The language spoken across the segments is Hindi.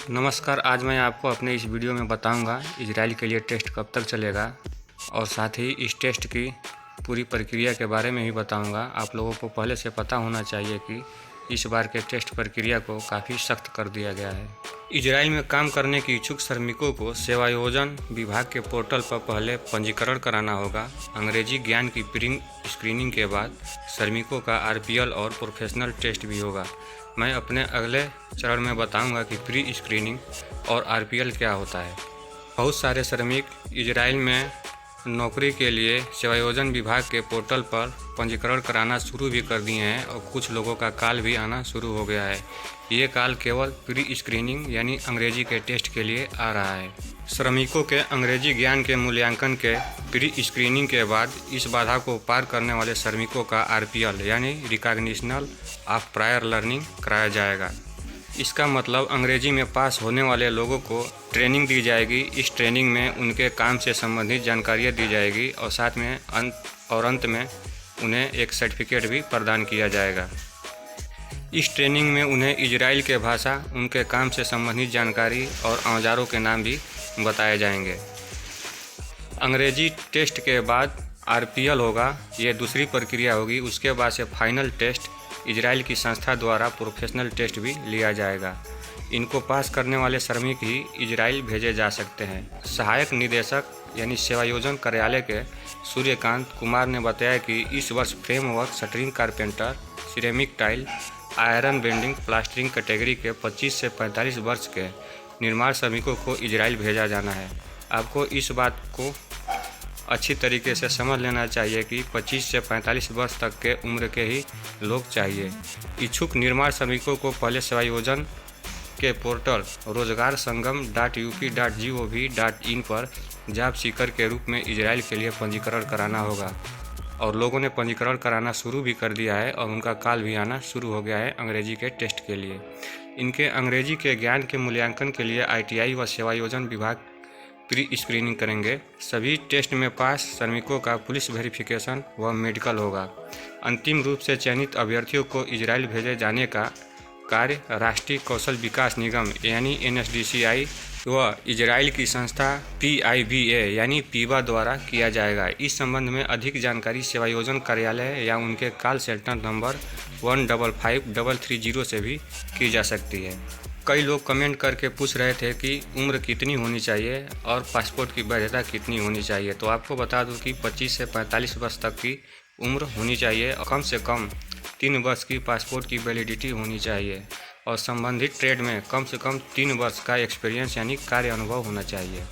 नमस्कार। आज मैं आपको अपने इस वीडियो में बताऊंगा इजराइल के लिए टेस्ट कब तक चलेगा और साथ ही इस टेस्ट की पूरी प्रक्रिया के बारे में भी बताऊंगा। आप लोगों को पहले से पता होना चाहिए कि इस बार के टेस्ट प्रक्रिया को काफ़ी सख्त कर दिया गया है। इजराइल में काम करने के इच्छुक श्रमिकों को सेवायोजन विभाग के पोर्टल पर पहले पंजीकरण कराना होगा। अंग्रेजी ज्ञान की प्री स्क्रीनिंग के बाद श्रमिकों का आरपीएल और प्रोफेशनल टेस्ट भी होगा। मैं अपने अगले चरण में बताऊंगा कि प्री स्क्रीनिंग और आरपीएल क्या होता है। बहुत सारे श्रमिक इजराइल में नौकरी के लिए सेवायोजन विभाग के पोर्टल पर पंजीकरण कराना शुरू भी कर दिए हैं और कुछ लोगों का कॉल भी आना शुरू हो गया है। ये कॉल केवल प्री स्क्रीनिंग यानी अंग्रेजी के टेस्ट के लिए आ रहा है। श्रमिकों के अंग्रेजी ज्ञान के मूल्यांकन के प्री स्क्रीनिंग के बाद इस बाधा को पार करने वाले श्रमिकों का आरपीएल यानी रिकॉग्निशन ऑफ प्रायर लर्निंग कराया जाएगा। इसका मतलब अंग्रेजी में पास होने वाले लोगों को ट्रेनिंग दी जाएगी। इस ट्रेनिंग में उनके काम से संबंधित जानकारियाँ दी जाएगी और साथ में अंत में उन्हें एक सर्टिफिकेट भी प्रदान किया जाएगा। इस ट्रेनिंग में उन्हें इजराइल के भाषा, उनके काम से संबंधित जानकारी और औजारों के नाम भी बताए जाएंगे। अंग्रेजी टेस्ट के बाद आरपीएल होगा, ये दूसरी प्रक्रिया होगी। उसके बाद से फाइनल टेस्ट इजराइल की संस्था द्वारा प्रोफेशनल टेस्ट भी लिया जाएगा। इनको पास करने वाले श्रमिक ही इजराइल भेजे जा सकते हैं। सहायक निदेशक यानी सेवायोजन कार्यालय के सूर्यकांत कुमार ने बताया कि इस वर्ष framework, shuttering, carpenter, ceramic tile, iron bending, plastering category के 25 से 45 वर्ष के निर्माण श्रमिकों को इजराइल भेजा जाना है। आपको इस बात को अच्छी तरीके से समझ लेना चाहिए कि 25 से 45 वर्ष तक के उम्र के ही लोग चाहिए। इच्छुक निर्माण श्रमिकों को पहले सेवायोजन के पोर्टल रोजगार संगम .up.gov.in पर जॉब सीकर के रूप में इजराइल के लिए पंजीकरण कराना होगा और लोगों ने पंजीकरण कराना शुरू भी कर दिया है और उनका कॉल भी आना शुरू हो गया है अंग्रेजी के टेस्ट के लिए। इनके अंग्रेजी के ज्ञान के मूल्यांकन के लिए आईटीआई व सेवायोजन विभाग प्री स्क्रीनिंग करेंगे। सभी टेस्ट में पास श्रमिकों का पुलिस वेरिफिकेशन व मेडिकल होगा। अंतिम रूप से चयनित अभ्यर्थियों को इजराइल भेजे जाने का कार्य राष्ट्रीय कौशल विकास निगम यानी NSDCI व इजराइल की संस्था PIBA यानी पीबा द्वारा किया जाएगा। इस संबंध में अधिक जानकारी सेवायोजन कार्यालय या उनके कॉल सेंटर नंबर 155330 से भी की जा सकती है। कई लोग कमेंट करके पूछ रहे थे कि उम्र कितनी होनी चाहिए और पासपोर्ट की वैधता कितनी होनी चाहिए। तो आपको बता दूं कि 25 से 45 वर्ष तक की उम्र होनी चाहिए और कम से कम 3 वर्ष की पासपोर्ट की वैलिडिटी होनी चाहिए और संबंधित ट्रेड में कम से कम 3 वर्ष का एक्सपीरियंस यानी कार्य अनुभव होना चाहिए।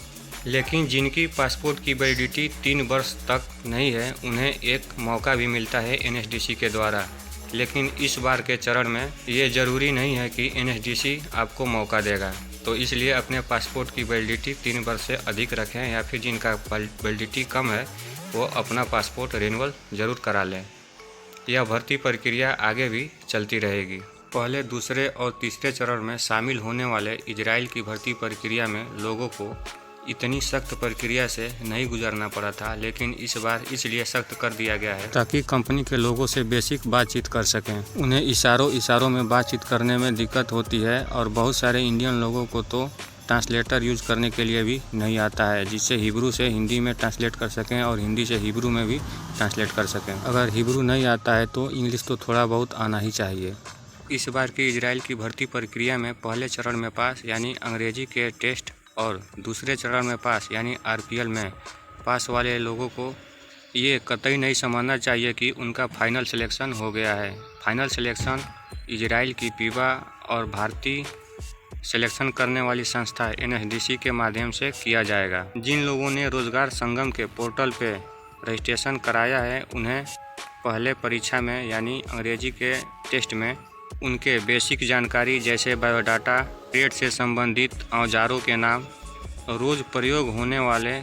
लेकिन जिनकी पासपोर्ट की वैलिडिटी 3 वर्ष तक नहीं है उन्हें एक मौका भी मिलता है NSDC के द्वारा। लेकिन इस बार के चरण में ये ज़रूरी नहीं है कि NSDC आपको मौका देगा, तो इसलिए अपने पासपोर्ट की वैलिडिटी 3 वर्ष से अधिक रखें या फिर जिनका वैलिडिटी कम है वो अपना पासपोर्ट रिन्यूअल ज़रूर करा लें। यह भर्ती प्रक्रिया आगे भी चलती रहेगी। पहले, दूसरे और तीसरे चरण में शामिल होने वाले इजराइल की भर्ती प्रक्रिया में लोगों को इतनी सख्त प्रक्रिया से नहीं गुजरना पड़ा था, लेकिन इस बार इसलिए सख्त कर दिया गया है ताकि कंपनी के लोगों से बेसिक बातचीत कर सकें। उन्हें इशारों में बातचीत करने में दिक्कत होती है और बहुत सारे इंडियन लोगों को तो ट्रांसलेटर यूज करने के लिए भी नहीं आता है, जिससे हिब्रू से हिंदी में ट्रांसलेट कर सकें और हिंदी से हिब्रू में भी ट्रांसलेट कर सकें। अगर हिब्रू नहीं आता है तो इंग्लिश तो थोड़ा बहुत आना ही चाहिए। इस बार की इजराइल की भर्ती प्रक्रिया में पहले चरण में पास यानी अंग्रेजी के टेस्ट और दूसरे चरण में पास यानी आरपीएल में पास वाले लोगों को ये कतई नहीं समझना चाहिए कि उनका फाइनल सिलेक्शन हो गया है। फाइनल सिलेक्शन इजराइल की पीबा और भारतीय सिलेक्शन करने वाली संस्था NSDC के माध्यम से किया जाएगा। जिन लोगों ने रोजगार संगम के पोर्टल पे रजिस्ट्रेशन कराया है उन्हें पहले परीक्षा में यानी अंग्रेजी के टेस्ट में उनके बेसिक जानकारी जैसे बायोडाटा, ट्रेड से संबंधित औजारों के नाम, रोज़ प्रयोग होने वाले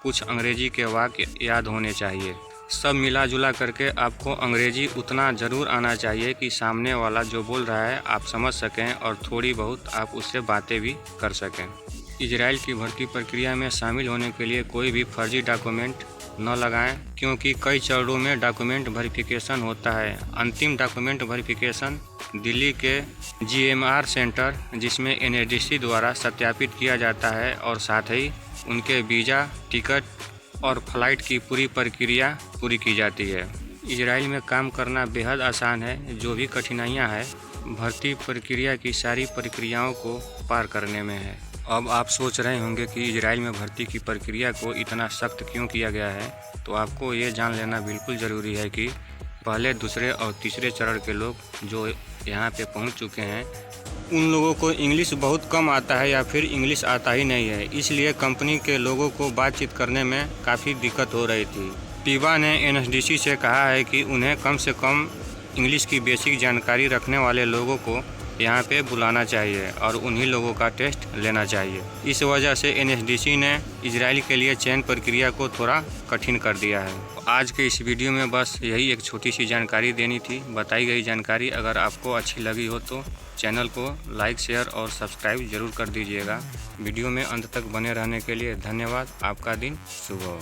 कुछ अंग्रेजी के वाक्य याद होने चाहिए। सब मिला जुला करके आपको अंग्रेजी उतना ज़रूर आना चाहिए कि सामने वाला जो बोल रहा है आप समझ सकें और थोड़ी बहुत आप उससे बातें भी कर सकें। इजराइल की भर्ती प्रक्रिया में शामिल होने के लिए कोई भी फर्जी डॉक्यूमेंट न लगाएं, क्योंकि कई चरणों में डॉक्यूमेंट वेरिफिकेशन होता है। अंतिम डॉक्यूमेंट वेरिफिकेशन दिल्ली के GMR सेंटर, जिसमें NSDC द्वारा सत्यापित किया जाता है और साथ ही उनके वीज़ा, टिकट और फ्लाइट की पूरी प्रक्रिया पूरी की जाती है। इजराइल में काम करना बेहद आसान है। जो भी कठिनाइयां हैं भर्ती प्रक्रिया की सारी प्रक्रियाओं को पार करने में है। अब आप सोच रहे होंगे कि इजराइल में भर्ती की प्रक्रिया को इतना सख्त क्यों किया गया है, तो आपको ये जान लेना बिल्कुल ज़रूरी है कि पहले, दूसरे और तीसरे चरण के लोग जो यहाँ पे पहुँच चुके हैं, उन लोगों को इंग्लिश बहुत कम आता है या फिर इंग्लिश आता ही नहीं है। इसलिए कंपनी के लोगों को बातचीत करने में काफ़ी दिक्कत हो रही थी। टीबा ने NSDC से कहा है कि उन्हें कम से कम इंग्लिश की बेसिक जानकारी रखने वाले लोगों को यहाँ पे बुलाना चाहिए और उन्हीं लोगों का टेस्ट लेना चाहिए। इस वजह से NSDC ने इजराइल के लिए चयन प्रक्रिया को थोड़ा कठिन कर दिया है। आज के इस वीडियो में बस यही एक छोटी सी जानकारी देनी थी। बताई गई जानकारी अगर आपको अच्छी लगी हो तो चैनल को लाइक, शेयर और सब्सक्राइब जरूर कर दीजिएगा। वीडियो में अंत तक बने रहने के लिए धन्यवाद। आपका दिन शुभ हो।